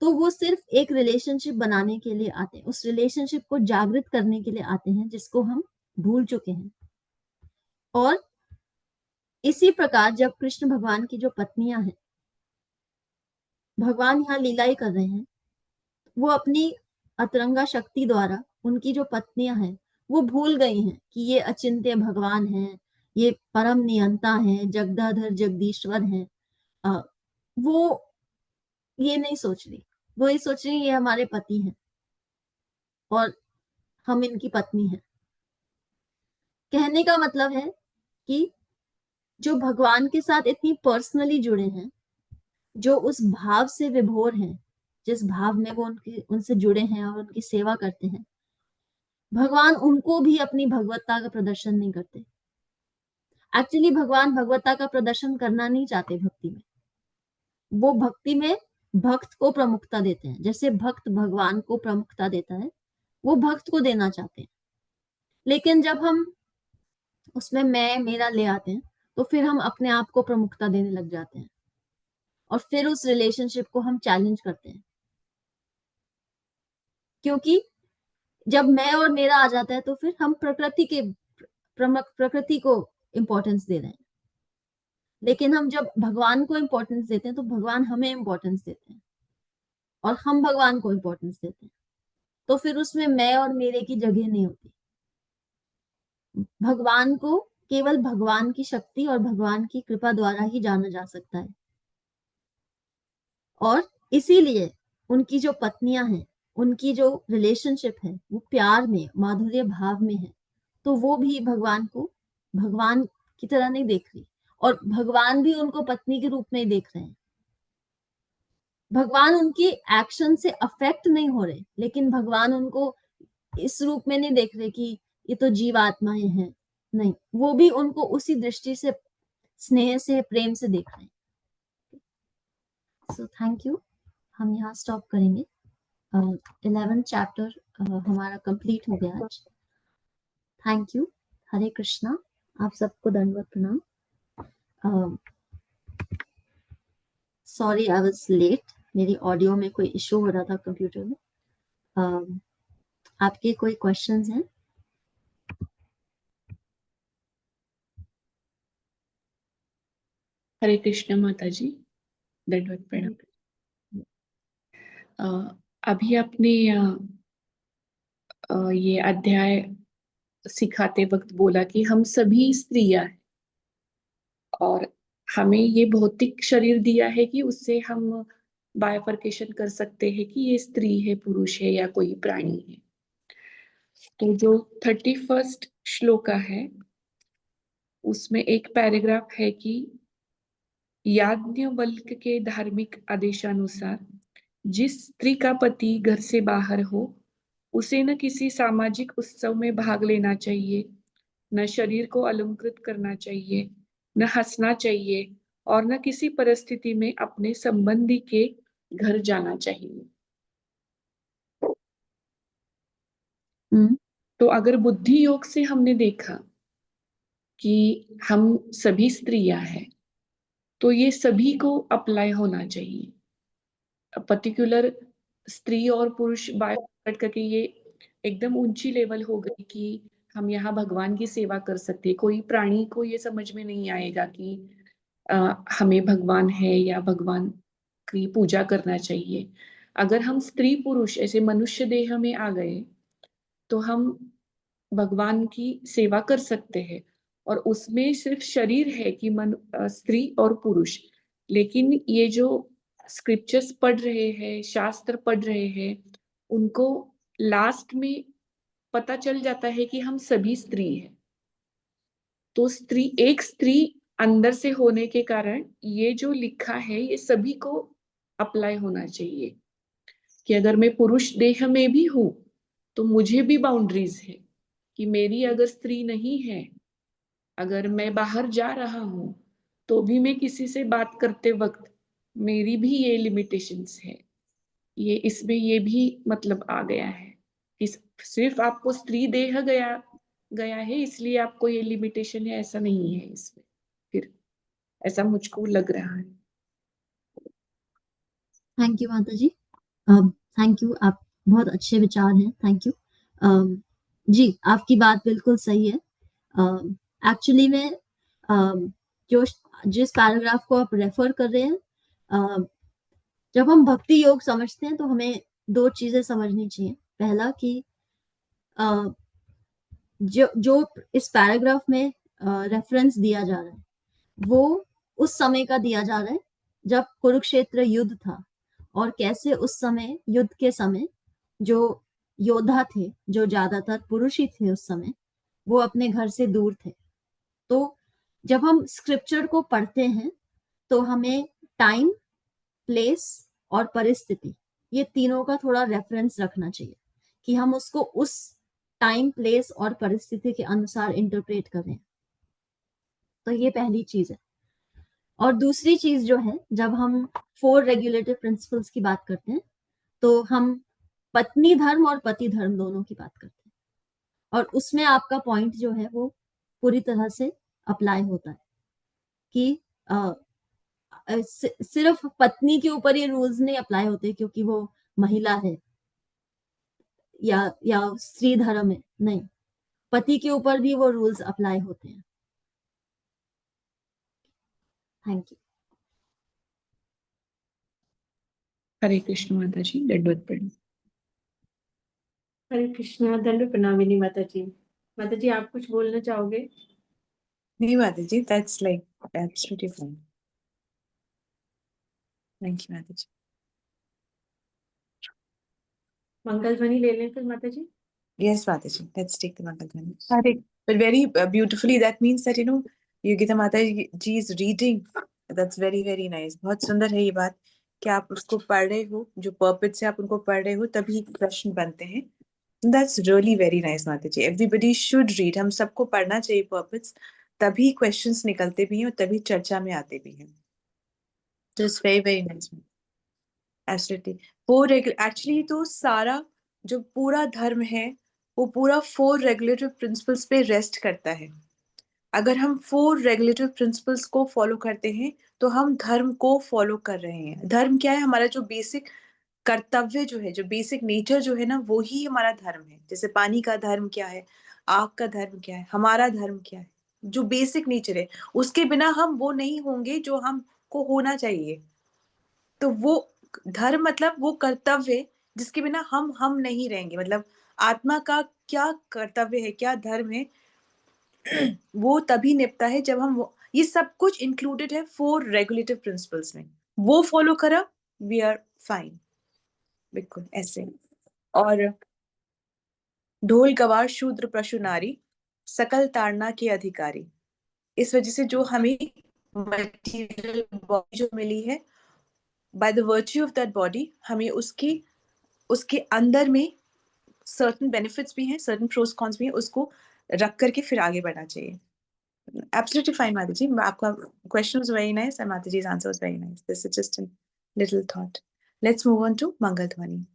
तो वो सिर्फ एक रिलेशनशिप बनाने के लिए आते हैं, उस रिलेशनशिप को जागृत करने के लिए आते हैं जिसको हम भूल चुके हैं। और इसी प्रकार जब कृष्ण भगवान की जो पत्नियां हैं, भगवान यहाँ लीला ही कर रहे हैं, वो अपनी अतरंगा शक्ति द्वारा उनकी जो पत्नियां हैं वो भूल गई हैं कि ये अचिंत्य भगवान हैं, ये परम नियंता हैं, जगदाधर जगदीश्वर हैं। वो ये नहीं सोच रही, वो ये सोच रही ये हमारे पति हैं और हम इनकी पत्नी हैं। कहने का मतलब है कि जो भगवान के साथ इतनी पर्सनली जुड़े हैं, जो उस भाव से विभोर हैं, जिस भाव में वो उनसे जुड़े हैं और उनकी सेवा करते हैं, भगवान उनको भी अपनी भगवत्ता का प्रदर्शन नहीं करते। एक्चुअली भगवान भगवत्ता का प्रदर्शन करना नहीं चाहते भक्ति में, वो भक्ति में भक्त को प्रमुखता देते हैं। जैसे भक्त भगवान को प्रमुखता देता है, वो भक्त को देना चाहते हैं। लेकिन जब हम उसमें मैं मेरा ले आते हैं, तो फिर हम अपने आप को प्रमुखता देने लग जाते हैं और फिर उस रिलेशनशिप को हम चैलेंज करते हैं। क्योंकि जब मैं और मेरा आ जाता है, तो फिर हम प्रकृति को इंपॉर्टेंस दे रहे हैं। लेकिन हम जब भगवान को इंपॉर्टेंस देते हैं, तो भगवान हमें इंपॉर्टेंस देते हैं और हम भगवान को इंपॉर्टेंस देते हैं। तो फिर उसमें मैं और मेरे की जगह नहीं होती। भगवान को केवल भगवान की शक्ति और भगवान की कृपा द्वारा ही जाना जा सकता है। और इसीलिए उनकी जो पत्नियां हैं, उनकी जो रिलेशनशिप है, वो प्यार में, माधुर्य भाव में है। तो वो भी भगवान को भगवान की तरह नहीं देख रही, और भगवान भी उनको पत्नी के रूप में ही देख रहे हैं। भगवान उनकी एक्शन से अफेक्ट नहीं हो रहे, लेकिन भगवान उनको इस रूप में नहीं देख रहे कि ये तो जीवात्माएं हैं। नहीं, वो भी उनको उसी दृष्टि से, स्नेह से, प्रेम से देख रहे हैं। सो थैंक यू, हम यहाँ स्टॉप करेंगे। 11th चैप्टर हमारा कंप्लीट हो गया आज। Thank you. हरे कृष्णा। आप सबको दंडवत प्रणाम। सॉरी आई वाज लेट, मेरी ऑडियो में कोई इशू हो रहा था कंप्यूटर में। आपके कोई क्वेश्चंस हैं? हरे कृष्ण माता जी, दंडवत प्रणाम। अभी आपने ये अध्याय सिखाते वक्त बोला कि हम सभी स्त्रियां हैं और हमें ये भौतिक शरीर दिया है कि उससे हम बायफर्केशन कर सकते हैं कि ये स्त्री है, पुरुष है या कोई प्राणी है। तो जो 31st श्लोका है उसमें एक पैराग्राफ है कि याज्ञवल्क्य के धार्मिक आदेशानुसार जिस स्त्री का पति घर से बाहर हो उसे न किसी सामाजिक उत्सव में भाग लेना चाहिए, न शरीर को अलंकृत करना चाहिए, न हंसना चाहिए और न किसी परिस्थिति में अपने संबंधी के घर जाना चाहिए। तो अगर बुद्धि योग से हमने देखा कि हम सभी स्त्रियां हैं तो ये सभी को अप्लाई होना चाहिए। पर्टिकुलर स्त्री और पुरुष बायोकट करके ये एकदम ऊंची लेवल हो गई कि हम यहाँ भगवान की सेवा कर सकते हैं। कोई प्राणी को ये समझ में नहीं आएगा कि हमें भगवान है या भगवान की पूजा करना चाहिए। अगर हम स्त्री पुरुष ऐसे मनुष्य देह में आ गए तो हम भगवान की सेवा कर सकते हैं और उसमें सिर्फ शरीर है कि स्त्री और पुरुष, लेकिन ये जो स्क्रिप्चर्स पढ़ रहे हैं, शास्त्र पढ़ रहे हैं, उनको लास्ट में पता चल जाता है कि हम सभी स्त्री हैं। तो एक स्त्री अंदर से होने के कारण ये जो लिखा है ये सभी को अप्लाई होना चाहिए कि अगर मैं पुरुष देह में भी हूं तो मुझे भी बाउंड्रीज है कि मेरी अगर स्त्री नहीं है, अगर मैं बाहर जा रहा हूं तो भी मैं किसी से बात करते वक्त मेरी भी ये लिमिटेशंस है। ये इसमें ये भी मतलब आ गया है कि सिर्फ आपको स्त्री देह गया है इसलिए आपको ये लिमिटेशन है, ऐसा नहीं है इसमें। फिर ऐसा मुझको लग रहा है। थैंक यू माता जी, थैंक यू, आप बहुत अच्छे विचार हैं, थैंक यू। जी, आपकी बात बिल्कुल सही है। एक्चुअली में जो जिस पैराग्राफ को आप रेफर कर रहे हैं, जब हम भक्ति योग समझते हैं तो हमें दो चीजें समझनी चाहिए। पहला कि जो इस पैराग्राफ में रेफरेंस दिया जा रहा है वो उस समय का दिया जा रहा है जब कुरुक्षेत्र युद्ध था और कैसे उस समय युद्ध के समय जो योद्धा थे, जो ज्यादातर पुरुष ही थे उस समय, वो अपने घर से दूर थे। तो जब हम स्क्रिप्चर को पढ़ते हैं तो हमें टाइम, प्लेस और परिस्थिति, ये तीनों का थोड़ा रेफरेंस रखना चाहिए कि हम उसको उस टाइम, प्लेस और परिस्थिति के अनुसार इंटरप्रेट करें। तो ये पहली चीज है। और दूसरी चीज जो है, जब हम 4 रेगुलेटिव प्रिंसिपल्स की बात करते हैं तो हम पत्नी धर्म और पति धर्म दोनों की बात करते हैं और उसमें आपका पॉइंट जो है वो पूरी तरह से अप्लाई होता है कि सिर्फ पत्नी के ऊपर ये रूल्स नहीं अप्लाई होते क्योंकि वो महिला है या स्त्री धर्म है, नहीं, पति के ऊपर भी वो रूल्स अप्लाई होते हैं। Thank you. हरे कृष्ण माता जी, दंडवत प्रणाम। हरे कृष्णा, दंड प्रणामिनी माता जी। माता जी, आप कुछ बोलना चाहोगे? नहीं माता जी, that's like absolutely fine. Thank you माता जी। मंगल ध्वनि ले लें फिर माता जी। Yes माता जी, let's take the Mangal Dhwani. But very beautifully, that means that Yogita Mata ji is reading. That's very very nice. बहुत सुंदर है ये बात कि आप उसको पढ़ रहे हो, जो पर्पस से आप उनको पढ़ रहे हो तभी प्रश्न बनते हैं। That's really very nice माता जी। Everybody should read. हम सबको पढ़ना चाहिए पर्पस, तभी क्वेश्चंस निकलते भी हैं और तभी चर्चा में आते भी हैं। So it's very very nice. Absolutely. Actually तो सारा जो पूरा धर्म है वो पूरा 4 रेगुलेटिव प्रिंसिपल्स पे रेस्ट करता है। अगर हम 4 रेगुलेटिव प्रिंसिपल्स को फॉलो करते हैं तो हम धर्म को फॉलो कर रहे हैं। धर्म क्या है? हमारा जो बेसिक कर्तव्य जो है, जो बेसिक नेचर जो है ना, वो ही हमारा धर्म है। जैसे पानी का धर्म क्या है, आग का धर्म क्या है, हमारा धर्म क्या है, जो बेसिक नेचर है, उसके बिना हम वो नहीं होंगे जो हमको होना चाहिए। तो वो धर्म मतलब वो कर्तव्य जिसके बिना हम नहीं रहेंगे। मतलब आत्मा का क्या कर्तव्य है, क्या धर्म है, वो तभी निपटा है जब हम ये सब कुछ इंक्लूडेड है 4 रेगुलेटिव प्रिंसिपल्स में, वो फॉलो करा, वी आर फाइन। बिल्कुल ऐसे। और ढोल गवार शूद्र पशु नारी, सकल ताड़ना के अधिकारी। इस वजह से जो हमें मटेरियल बॉडी जो मिली है, by the virtue of that body, हमें उसके अंदर में सर्टेन बेनिफिट्स भी हैं, सर्टेन प्रोस कॉन्स भी हैं, उसको रख करके फिर आगे बढ़ना चाहिए। Absolutely fine, माता जी। आपका question was very nice and माता जी's answer was very nice. This is just a little thought. Let's move on to Mangal Dhwani.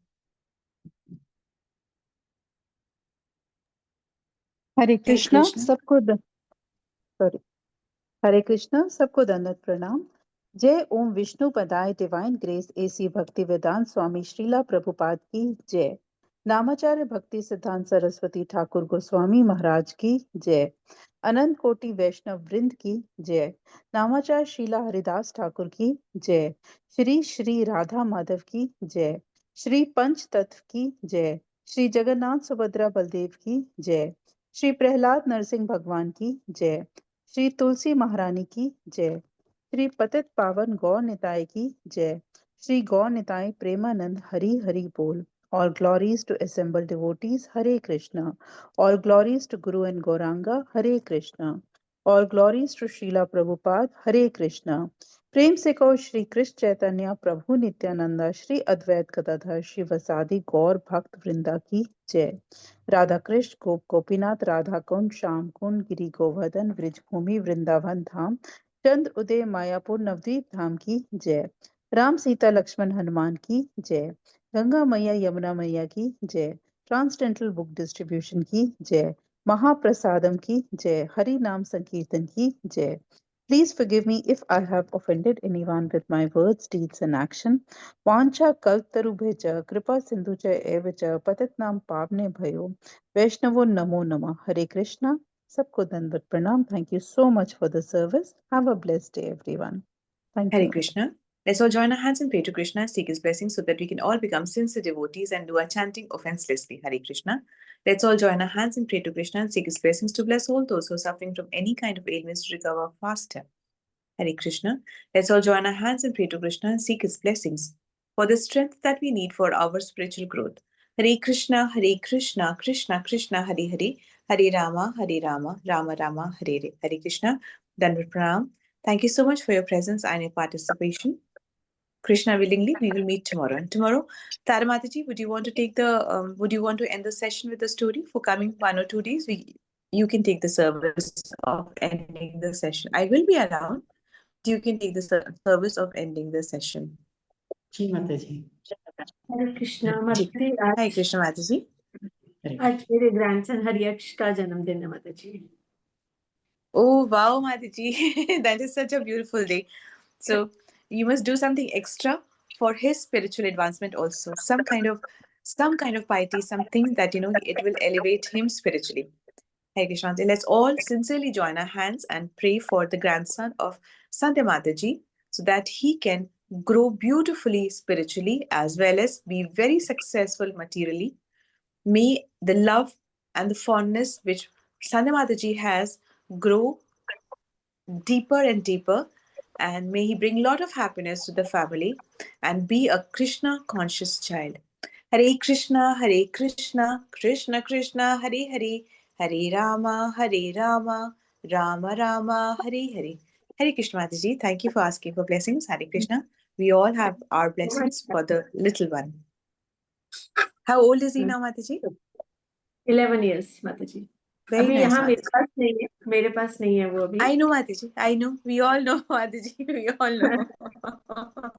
हरे कृष्णा कृष्णा। सबको सॉरी हरे कृष्णा सबको दंडवत प्रणाम। जय ओम विष्णु पदाय डिवाइन ग्रेस एसी भक्ति वेदांत स्वामी श्रीला प्रभुपाद की जय। नामाचार्य भक्ति सिद्धांत सरस्वती ठाकुर गोस्वामी महाराज की जय। अनंत कोटि वैष्णव वृंद की जय। नामाचार्य शीला हरिदास ठाकुर की जय। श्री श्री राधा माधव की जय। श्री पंच तत्व की जय। श्री जगन्नाथ सुभद्रा बलदेव की जय। श्री प्रहलाद नरसिंह भगवान की जय। श्री तुलसी महारानी की जय। श्री पतित पावन गौ निताय की जय। श्री गौ निताय प्रेमानंद हरि हरि बोल। All glories to assembled devotees, Hare Krishna. All glories to Guru and Gauranga, Hare Krishna. All glories to Srila Prabhupada, Hare Krishna. प्रेम से कहो श्री कृष्ण चैतन्य प्रभु नित्यानंदा श्री अद्वैत गदाधर श्री वसादि गौर भक्त वृंदा की जय। राधा कृष्ण गोप गोपीनाथ राधा कुंड श्याम कुंड गिरि गोवर्धन ब्रिज भूमि वृंदावन धाम चंद्र उदय मायापुर नवदीप धाम की जय। राम सीता लक्ष्मण हनुमान की जय। गंगा मैया यमुना मैया की जय। ट्रांसडेंटल बुक डिस्ट्रीब्यूशन की जय। महाप्रसादम की जय। हरि नाम संकीर्तन की जय। Please forgive me if I have offended anyone with my words, deeds and action. वांछा कल्पतरुभ्यश्च कृपा सिंधुश्च एव च पतितनां पावने भयो वैष्णवो नमो नमः। हरे कृष्णा सबको दंडवत प्रणाम। Thank you so much for the service. Have a blessed day everyone. Thank Hare you. Krishna. Let's all join our hands and pray to Krishna, seek his blessings so that we can all become sincere devotees and do our chanting offenselessly. Hare Krishna. Let's all join our hands and pray to Krishna and seek his blessings to bless all those who are suffering from any kind of ailments to recover faster. Hare Krishna. Let's all join our hands and pray to Krishna and seek his blessings for the strength that we need for our spiritual growth. Hare Krishna, Krishna Krishna, Hare Hare, Hare Rama, Rama Rama, Hare Hare. Hare Krishna. Dandavat Pranam. Thank you so much for your presence and your participation. Krishna willingly, we will meet tomorrow. And tomorrow, Tara Mataji, would you want to end the session with a story for coming 1 or 2 days? You can take the service of ending the session. I will be around. You can take the service of ending the session. जी माता जी। हरे कृष्णा जी। माता जी। Hi, आज Krishna Mataji. आज मेरे grandson हरियक्ष का जन्मदिन है माता जी। Oh, wow, Mataji. That is such a beautiful day. So you must do something extra for his spiritual advancement also. Some kind of piety, something that, it will elevate him spiritually. Hare Krishna. Let's all sincerely join our hands and pray for the grandson of Sandhya Mataji so that he can grow beautifully spiritually as well as be very successful materially. May the love and the fondness which Sandhya Mataji has grow deeper and deeper, and may he bring a lot of happiness to the family and be a Krishna conscious child. Hare Krishna, Krishna Krishna, Hare Hare, Hare Rama, Rama Rama, Hare Hare. Hare Krishna Mataji, thank you for asking for blessings. Hare Krishna. We all have our blessings for the little one. How old is he now, Mataji? 11 years माता जी। Very अभी nice, यहाँ मेरे Mataji. पास नहीं है, मेरे पास नहीं है वो अभी। I know, Mataji. I know. We all know, Mataji. We all know.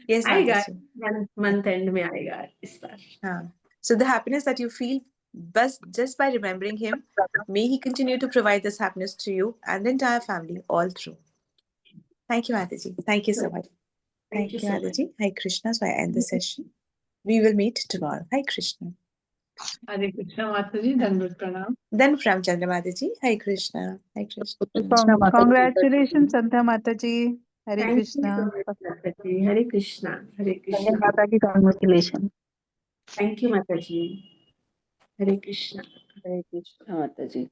Yes, आएगा, Mataji. मंथ एंड में आएगा इस बार। So the happiness that you feel just by remembering him, may he continue to provide this happiness to you and the entire family all through. Thank you, Mataji. Thank you so much. Thank you, so much. Mataji. Hare Krishna. So I end the session. We will meet tomorrow. Hare Krishna. हरे कृष्णा माता जी, दंडवत प्रणाम। धन प्रणाम चंद्र माता जी। हरे कृष्णा, हरे कृष्णा। कृष्णा माता जी, congratulation संध्या माता जी। हरे Thank Krishna. you, माता जी। हरे कृष्णा, हरे संध्या कृष्णा। माता की कॉन्ग्रेचुलेशन। थैंक यू माता जी। हरे कृष्णा। हरे कृष्णा माता जी।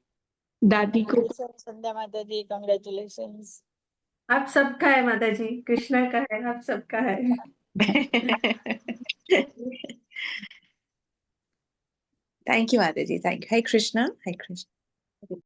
दादी को संध्या माता जी, कॉन्ग्रेचुलेशंस। आप सबका है माता जी, कृष्णा का है, आप सबका है। थैंक यू माता जी, थैंक यू। हरे कृष्णा, हरे कृष्णा।